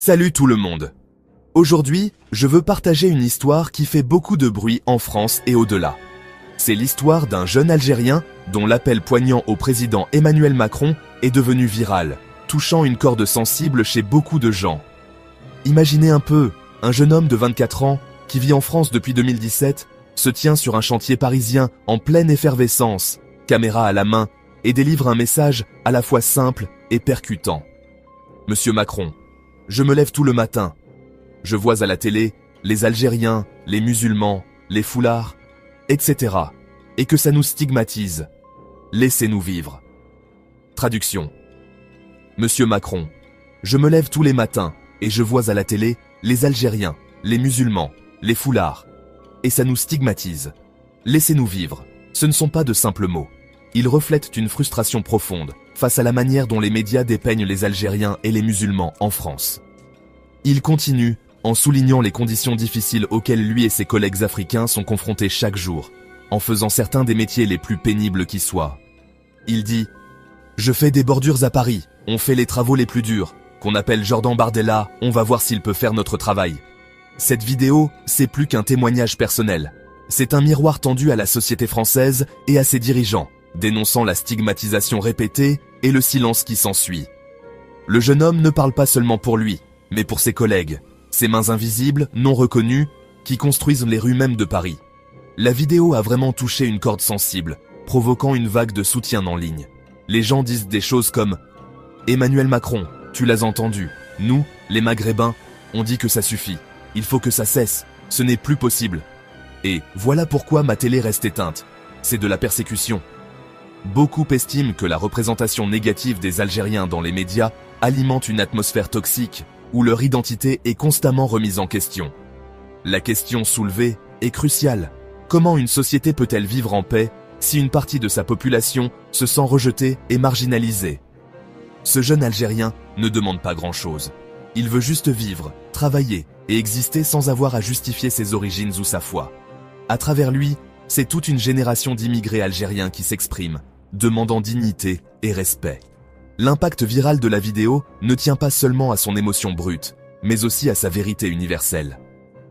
Salut tout le monde. Aujourd'hui, je veux partager une histoire qui fait beaucoup de bruit en France et au-delà. C'est l'histoire d'un jeune Algérien dont l'appel poignant au président Emmanuel Macron est devenu viral, touchant une corde sensible chez beaucoup de gens. Imaginez un peu, un jeune homme de 24 ans qui vit en France depuis 2017 se tient sur un chantier parisien en pleine effervescence, caméra à la main, et délivre un message à la fois simple et percutant. Monsieur Macron, je me lève tout le matin. Je vois à la télé les Algériens, les musulmans, les foulards, etc. Et que ça nous stigmatise. Laissez-nous vivre. Traduction. Monsieur Macron, je me lève tous les matins et je vois à la télé les Algériens, les musulmans, les foulards. Et ça nous stigmatise. Laissez-nous vivre. Ce ne sont pas de simples mots. Ils reflètent une frustration profonde face à la manière dont les médias dépeignent les Algériens et les musulmans en France. Il continue en soulignant les conditions difficiles auxquelles lui et ses collègues africains sont confrontés chaque jour, en faisant certains des métiers les plus pénibles qui soient. Il dit « Je fais des bordures à Paris, on fait les travaux les plus durs, qu'on appelle Jordan Bardella, on va voir s'il peut faire notre travail. » Cette vidéo, c'est plus qu'un témoignage personnel. C'est un miroir tendu à la société française et à ses dirigeants, dénonçant la stigmatisation répétée et le silence qui s'ensuit. Le jeune homme ne parle pas seulement pour lui, mais pour ses collègues, ces mains invisibles, non reconnues, qui construisent les rues mêmes de Paris. La vidéo a vraiment touché une corde sensible, provoquant une vague de soutien en ligne. Les gens disent des choses comme « Emmanuel Macron, tu l'as entendu, nous, les Maghrébins, on dit que ça suffit, il faut que ça cesse, ce n'est plus possible. Et voilà pourquoi ma télé reste éteinte, c'est de la persécution. » Beaucoup estiment que la représentation négative des Algériens dans les médias alimente une atmosphère toxique où leur identité est constamment remise en question. La question soulevée est cruciale. Comment une société peut-elle vivre en paix si une partie de sa population se sent rejetée et marginalisée? Ce jeune Algérien ne demande pas grand-chose. Il veut juste vivre, travailler et exister sans avoir à justifier ses origines ou sa foi. À travers lui, c'est toute une génération d'immigrés algériens qui s'expriment, demandant dignité et respect. L'impact viral de la vidéo ne tient pas seulement à son émotion brute, mais aussi à sa vérité universelle.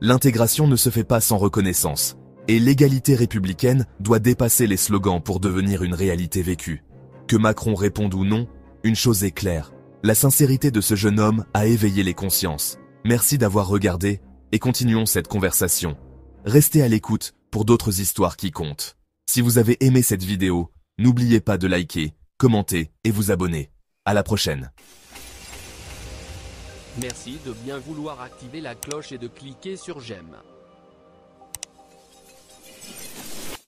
L'intégration ne se fait pas sans reconnaissance, et l'égalité républicaine doit dépasser les slogans pour devenir une réalité vécue. Que Macron réponde ou non, une chose est claire, la sincérité de ce jeune homme a éveillé les consciences. Merci d'avoir regardé, et continuons cette conversation. Restez à l'écoute pour d'autres histoires qui comptent. Si vous avez aimé cette vidéo, n'oubliez pas de liker, commenter et vous abonner. À la prochaine. Merci de bien vouloir activer la cloche et de cliquer sur j'aime.